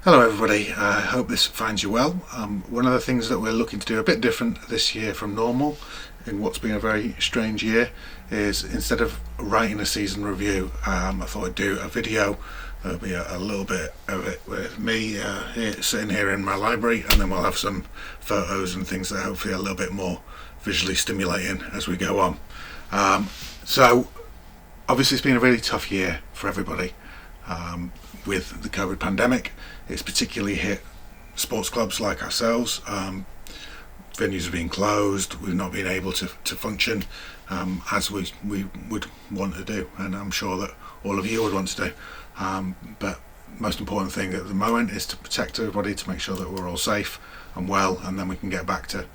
Hello everybody, I hope this finds you well. One of the things that we're looking to do a bit different this year from normal, in what's been a very strange year, is instead of writing a season review, I thought I'd do a video. There'll be a little bit of it with me sitting here in my library, and then we'll have some photos and things that hopefully are a little bit more visually stimulating as we go on. So obviously it's been a really tough year for everybody. With the COVID pandemic, it's particularly hit sports clubs like ourselves. Venues have been closed, we've not been able to function as we would want to do, and I'm sure that all of you would want to do. But most important thing at the moment is to protect everybody, to make sure that we're all safe and well, and then we can get back to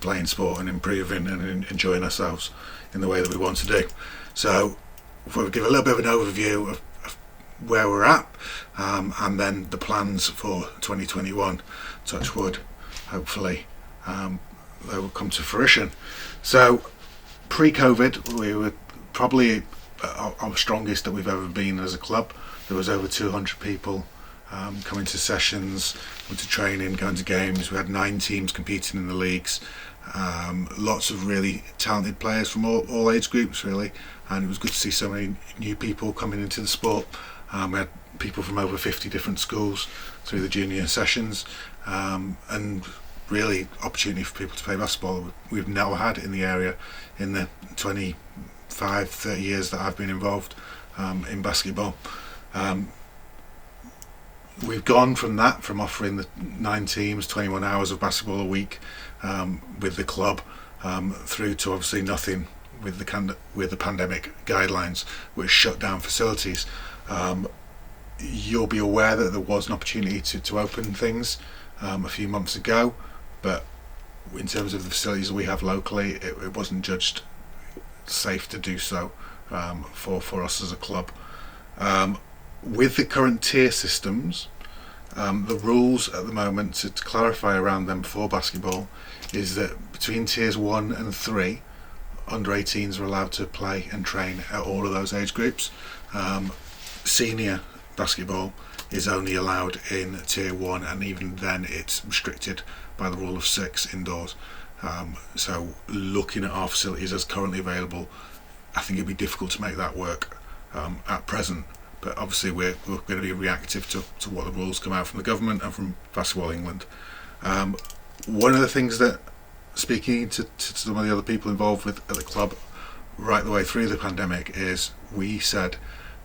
playing sport and improving and enjoying ourselves in the way that we want to do. So if we give a little bit of an overview of where we're at, and then the plans for 2021, touch wood, hopefully they will come to fruition. So pre-COVID we were probably our strongest that we've ever been as a club. There was over 200 people coming to sessions, going to training, going to games. We had 9 teams competing in the leagues, lots of really talented players from all age groups really, and it was good to see so many new people coming into the sport. We had people from over 50 different schools through the junior sessions, and really opportunity for people to play basketball we've never had in the area in the 25-30 years that I've been involved in basketball. We've gone from offering the 9 teams 21 hours of basketball a week with the club, through to obviously nothing with the pandemic guidelines, which shut down facilities. You'll be aware that there was an opportunity to open things a few months ago, but in terms of the facilities we have locally, it wasn't judged safe to do so for us as a club. With the current tier systems, the rules at the moment, to clarify around them for basketball, is that between tiers 1 and 3, under 18s are allowed to play and train at all of those age groups. Senior basketball is only allowed in tier 1, and even then it's restricted by the rule of 6 indoors. So looking at our facilities as currently available, I think it'd be difficult to make that work at present, but obviously we're going to be reactive to what the rules come out from the government and from Basketball England. One of the things that, speaking to some of the other people involved at the club right the way through the pandemic, is we said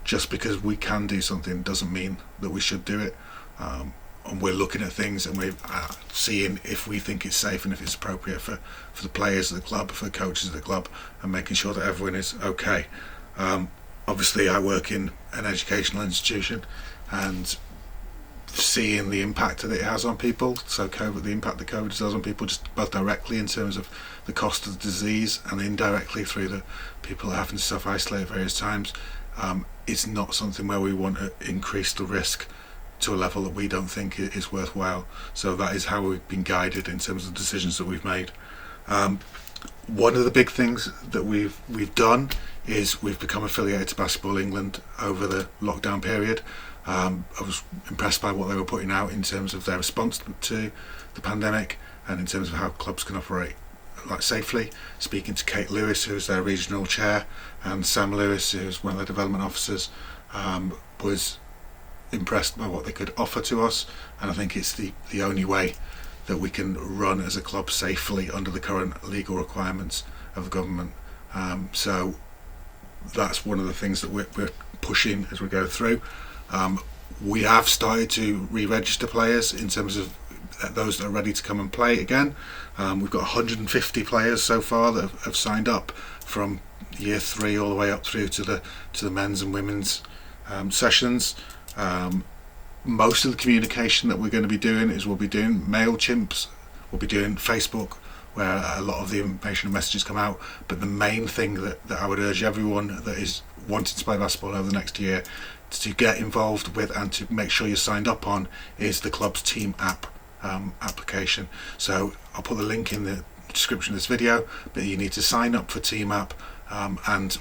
just because we can do something doesn't mean that we should do it, and we're looking at things and we're seeing if we think it's safe and if it's appropriate for the players of the club, for the coaches of the club, and making sure that everyone is okay. Obviously I work in an educational institution, and seeing the impact that it has on people, so the impact that COVID has on people, just both directly in terms of the cost of the disease and indirectly through the people having to self-isolate at various times, it's not something where we want to increase the risk to a level that we don't think is worthwhile. So that is how we've been guided in terms of the decisions that we've made. One of the big things that we've done is we've become affiliated to Basketball England over the lockdown period. I was impressed by what they were putting out in terms of their response to the pandemic and in terms of how clubs can operate safely. Speaking to Kate Lewis, who's their regional chair, and Sam Lewis, who's one of the development officers, was impressed by what they could offer to us, and I think it's the only way that we can run as a club safely under the current legal requirements of the government. So that's one of the things that we're pushing as we go through. We have started to re-register players in terms of those that are ready to come and play again. We've got 150 players so far that have signed up from year 3 all the way up through to the men's and women's sessions. Most of the communication that we're going to be doing is we'll be doing MailChimps, we'll be doing Facebook, where a lot of the information and messages come out, but the main thing that I would urge everyone that is wanting to play basketball over the next year to get involved with and to make sure you're signed up on is the club's team app application. So I'll put the link in the description of this video, but you need to sign up for team app and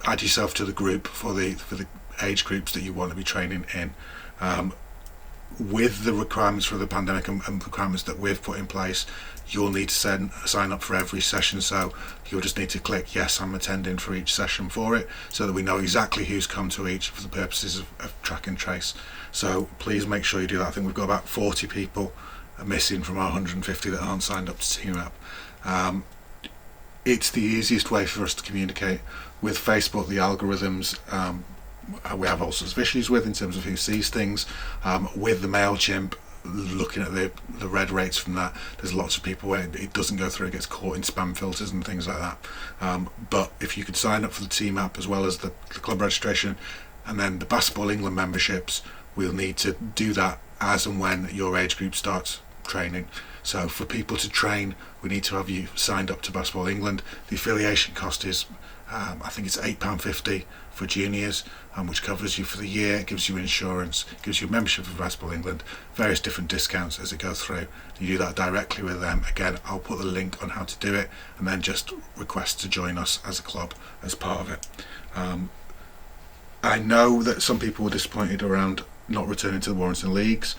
add yourself to the group for the age groups that you want to be training in. with the requirements for the pandemic and requirements that we've put in place, you'll need to sign up for every session. So you'll just need to click yes, I'm attending for each session for it, so that we know exactly who's come to each for the purposes of track and trace. So please make sure you do that. I think we've got about 40 people missing from our 150 that aren't signed up to Team Up. It's the easiest way for us to communicate. With Facebook, the algorithms we have all sorts of issues with in terms of who sees things. With the MailChimp, looking at the red rates from that, there's lots of people where it doesn't go through, it gets caught in spam filters and things like that. But if you could sign up for the Team App as well as the club registration and then the Basketball England memberships, we'll need to do that as and when your age group starts training. So for people to train, we need to have you signed up to Basketball England. The affiliation cost is I think it's £8.50 for juniors, which covers you for the year. It gives you insurance, gives you membership of Basketball England, various different discounts as it goes through. You do that directly with them. Again, I'll put the link on how to do it, and then just request to join us as a club as part of it. I know that some people were disappointed around not returning to the Warrington Leagues.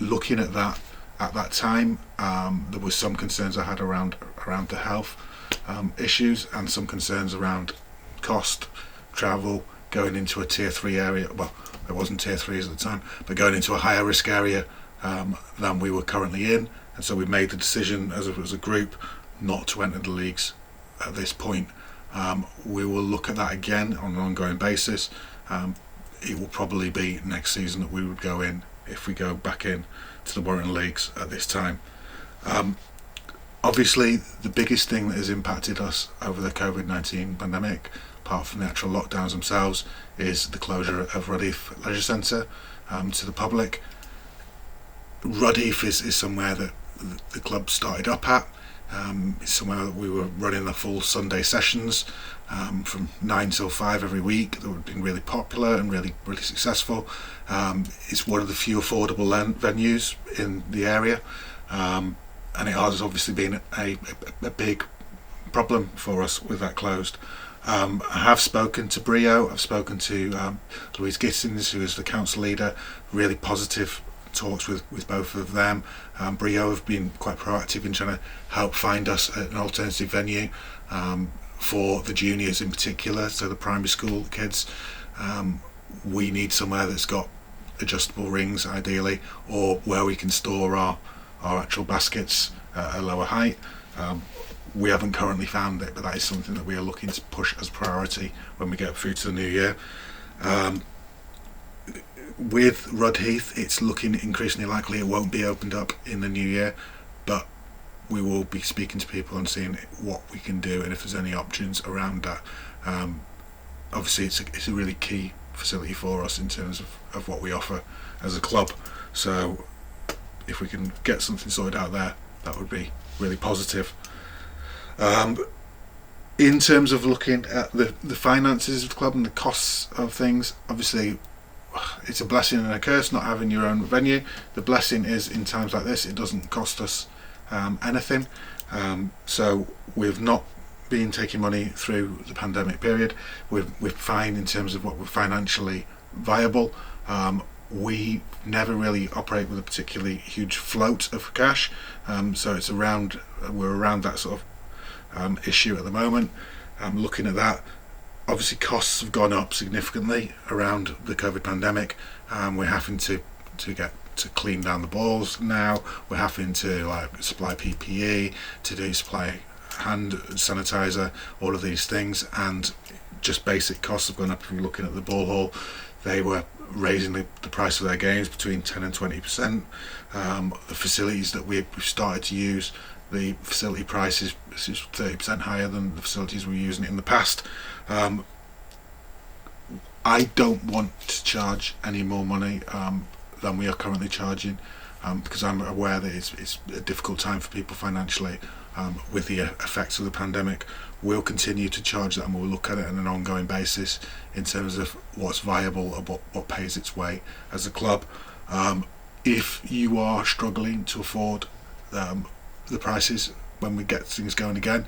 Looking at that at that time, there was some concerns I had around the health issues, and some concerns around cost, travel, going into a tier 3 area. Well, it wasn't tier 3 at the time, but going into a higher risk area than we were currently in, and so we made the decision as a group not to enter the leagues at this point. We will look at that again on an ongoing basis. It will probably be next season that we would go in, if we go back in to the Warrington Leagues at this time. Obviously, the biggest thing that has impacted us over the COVID-19 pandemic, apart from the actual lockdowns themselves, is the closure of Rudheath Leisure Centre to the public. Rudheath is somewhere that the club started up at. It's somewhere that we were running the full Sunday sessions from 9 till 5 every week. That would have been really popular and really successful. It's one of the few affordable venues in the area, and it has obviously been a big problem for us with that closed. I have spoken to Brio, I've spoken to Louise Gittins, who is the council leader. Really positive talks with both of them. Brio have been quite proactive in trying to help find us an alternative venue for the juniors in particular, so the primary school kids. We need somewhere that's got adjustable rings ideally, or where we can store our actual baskets at a lower height. We haven't currently found it, but that is something that we are looking to push as priority when we get through to the new year. With Rudheath, it's looking increasingly likely it won't be opened up in the new year, but we will be speaking to people and seeing what we can do and if there's any options around that. Obviously, it's a really key facility for us in terms of what we offer as a club. So if we can get something sorted out there, that would be really positive. In terms of looking at the finances of the club and the costs of things, obviously it's a blessing and a curse not having your own venue. The blessing is, in times like this, it doesn't cost us anything. So we've not been taking money through the pandemic period. We're fine in terms of what we're financially viable. We never really operate with a particularly huge float of cash, so it's we're around that sort of issue at the moment. Looking at that, obviously costs have gone up significantly around the COVID pandemic. We're having to get to clean down the balls now. We're having to supply PPE, to supply hand sanitizer, all of these things, and just basic costs have gone up. If you're looking at the ball hall, they were raising the price of their games between 10 and 20%. The facilities that we've started to use, the facility price is 30% higher than the facilities we were using in the past. I don't want to charge any more money than we are currently charging, because I'm aware that it's a difficult time for people financially with the effects of the pandemic. We'll continue to charge that, and we'll look at it on an ongoing basis in terms of what's viable and what pays its way as a club. If you are struggling to afford the prices when we get things going again,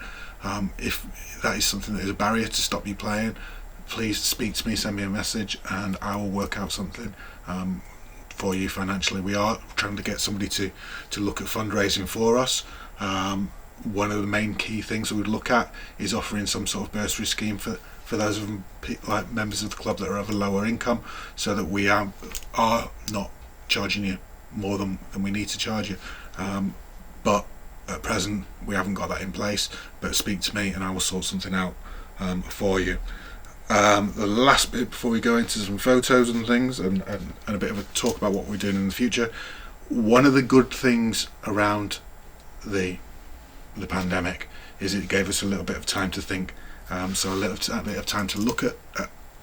if that is something that is a barrier to stop you playing, please speak to me, send me a message, and I will work out something for you financially. We are trying to get somebody to look at fundraising for us. One of the main key things that we'd look at is offering some sort of bursary scheme for those of them, like members of the club that are of a lower income, so that we are not charging you more than we need to charge you. But at present we haven't got that in place, but speak to me and I will sort something out for you. The last bit before we go into some photos and things and a bit of a talk about what we're doing in the future, one of the good things around the pandemic is it gave us a little bit of time to think, so a bit of time to look at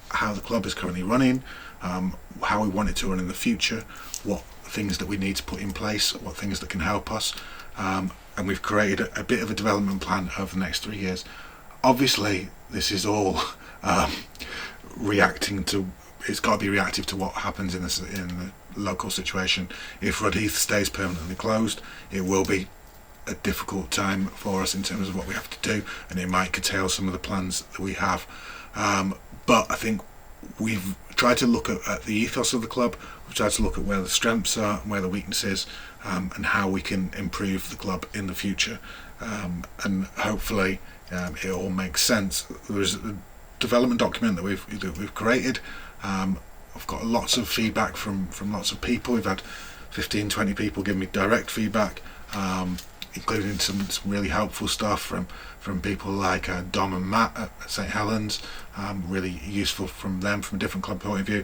how the club is currently running, how we want it to run in the future, what things that we need to put in place, what things that can help us, and we've created a bit of a development plan over the next 3 years. Obviously this is all reacting to, it's got to be reactive to what happens in the local situation. If Rudheath stays permanently closed, it will be a difficult time for us in terms of what we have to do, and it might curtail some of the plans that we have. But I think we've tried to look at the ethos of the club. We've tried to look at where the strengths are and where the weaknesses, and how we can improve the club in the future. And hopefully it all makes sense. There's a development document that we've created. I've got lots of feedback from lots of people. We've had 15-20 people give me direct feedback, including some really helpful stuff from people like Dom and Matt at St Helens, really useful from them from a different club point of view.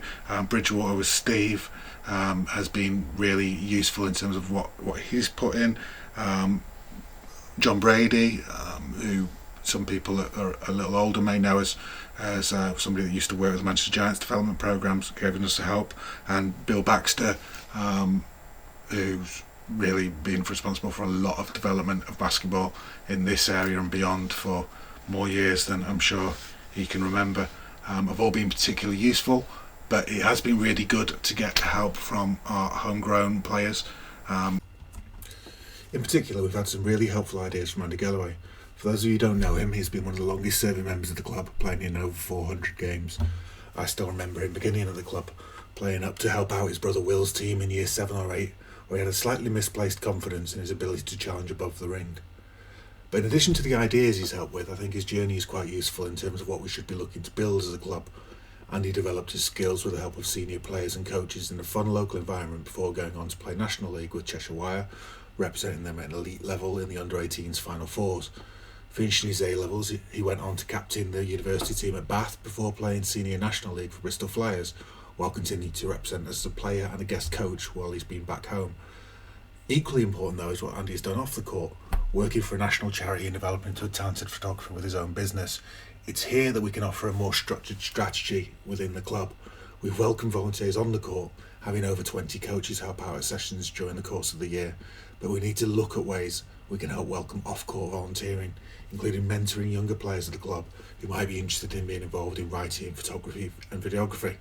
Bridgewater with Steve has been really useful in terms of what he's put in. John Brady, who some people that are a little older may know as somebody that used to work with the Manchester Giants development programmes, giving us the help, and Bill Baxter, who's really been responsible for a lot of development of basketball in this area and beyond for more years than I'm sure he can remember, have all been particularly useful. But it has been really good to get help from our homegrown players. In particular, we've had some really helpful ideas from Andy Galloway. For those of you who don't know him, he's been one of the longest serving members of the club, playing in over 400 games. I still remember him beginning at the club, playing up to help out his brother Will's team in year 7 or 8, where he had a slightly misplaced confidence in his ability to challenge above the ring. But in addition to the ideas he's helped with, I think his journey is quite useful in terms of what we should be looking to build as a club. Andy developed his skills with the help of senior players and coaches in a fun local environment before going on to play National League with Cheshire Wire, representing them at an elite level in the under-18s Final Fours. Finishing his A-levels, he went on to captain the university team at Bath before playing Senior National League for Bristol Flyers, while continuing to represent us as a player and a guest coach while he's been back home. Equally important though is what Andy's done off the court, working for a national charity and developing into a talented photographer with his own business. It's here that we can offer a more structured strategy within the club. We've welcomed volunteers on the court, having over 20 coaches help out at sessions during the course of the year, but we need to look at ways we can help welcome off-court volunteering, including mentoring younger players at the club who might be interested in being involved in writing, photography and videography.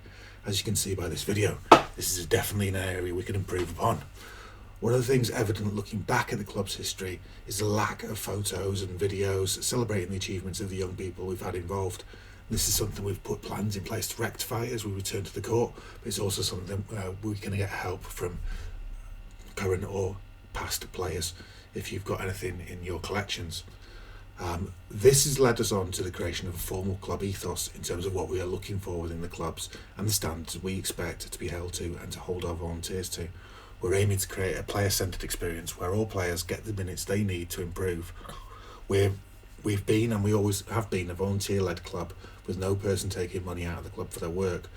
As you can see by this video, this is definitely an area we can improve upon. One of the things evident looking back at the club's history is the lack of photos and videos celebrating the achievements of the young people we've had involved. This is something we've put plans in place to rectify as we return to the court, but it's also something we can get help from current or past players if you've got anything in your collections. This has led us on to the creation of a formal club ethos in terms of what we are looking for within the clubs and the standards we expect to be held to and to hold our volunteers to. We're aiming to create a player-centred experience where all players get the minutes they need to improve. We've been and we always have been a volunteer-led club with no person taking money out of the club for their work.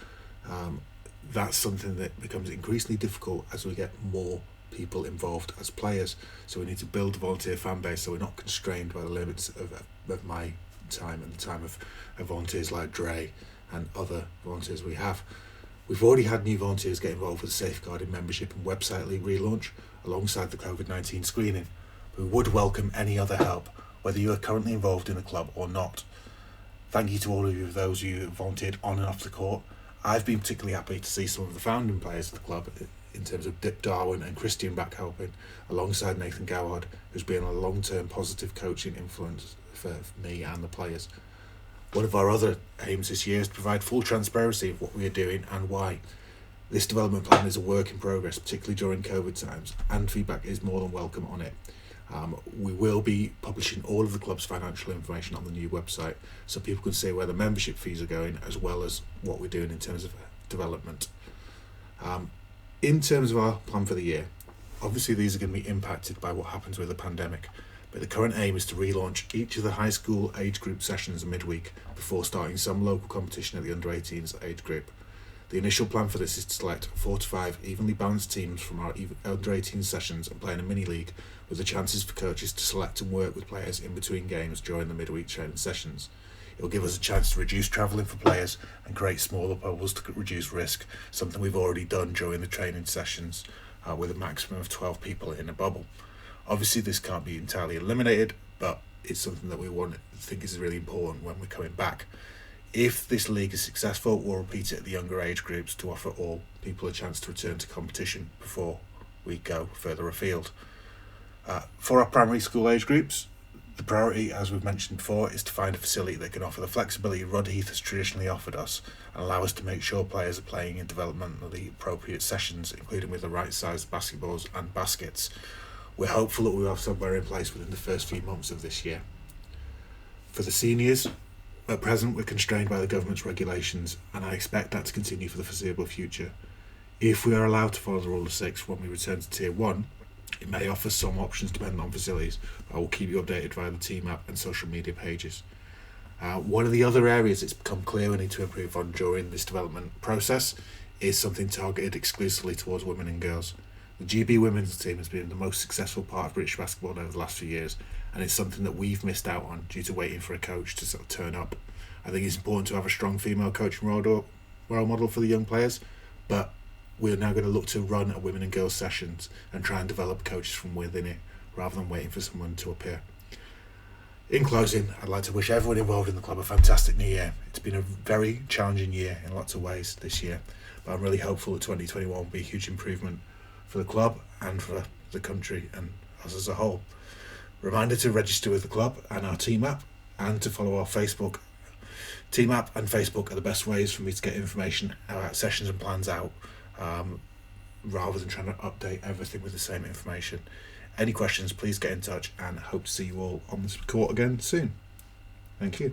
That's something that becomes increasingly difficult as we get more people involved as players, so we need to build a volunteer fan base so we're not constrained by the limits of my time and the time of volunteers like Dre and other volunteers we have. We've already had new volunteers get involved with the safeguarding membership and website relaunch alongside the COVID-19 screening. We would welcome any other help, whether you are currently involved in the club or not. Thank you to all of you, those of you who volunteered on and off the court. I've been particularly happy to see some of the founding players of the club in terms of Dip Darwin and Christian back helping, alongside Nathan Goward, who's been a long-term positive coaching influence for me and the players. One of our other aims this year is to provide full transparency of what we are doing and why. This development plan is a work in progress, particularly during COVID times, and feedback is more than welcome on it. We will be publishing all of the club's financial information on the new website so people can see where the membership fees are going as well as what we're doing in terms of development. In terms of our plan for the year, obviously these are going to be impacted by what happens with the pandemic, but the current aim is to relaunch each of the high school age group sessions midweek before starting some local competition at the under-18s age group. The initial plan for this is to select 4 to 5 evenly balanced teams from our under-18 sessions and play in a mini-league with the chances for coaches to select and work with players in between games during the midweek training sessions. It will give us a chance to reduce travelling for players and create smaller bubbles to reduce risk, something we've already done during the training sessions with a maximum of 12 people in a bubble. Obviously this can't be entirely eliminated, but it's something that we think is really important when we're coming back. If this league is successful, we'll repeat it at the younger age groups to offer all people a chance to return to competition before we go further afield. For our primary school age groups, the priority, as we've mentioned before, is to find a facility that can offer the flexibility Rudheath has traditionally offered us and allow us to make sure players are playing in developmentally appropriate sessions, including with the right sized basketballs and baskets. We're hopeful that we'll have somewhere in place within the first few months of this year. For the seniors, at present we're constrained by the government's regulations, and I expect that to continue for the foreseeable future. If we are allowed to follow the rule of 6 when we return to Tier 1, it may offer some options depending on facilities, but I will keep you updated via the team app and social media pages. One of the other areas it's become clear we need to improve on during this development process is something targeted exclusively towards women and girls. The GB women's team has been the most successful part of British basketball over the last few years, and it's something that we've missed out on due to waiting for a coach to sort of turn up. I think it's important to have a strong female coaching role model for the young players, but we're now going to look to run a women and girls sessions and try and develop coaches from within it rather than waiting for someone to appear. In closing, I'd like to wish everyone involved in the club a fantastic new year. It's been a very challenging year in lots of ways this year, but I'm really hopeful that 2021 will be a huge improvement for the club and for the country and us as a whole. Reminder to register with the club and our team app, and to follow our Facebook. Team app and Facebook are the best ways for me to get information about sessions and plans out, rather than trying to update everything with the same information. Any questions, please get in touch, and hope to see you all on this court again soon. Thank you.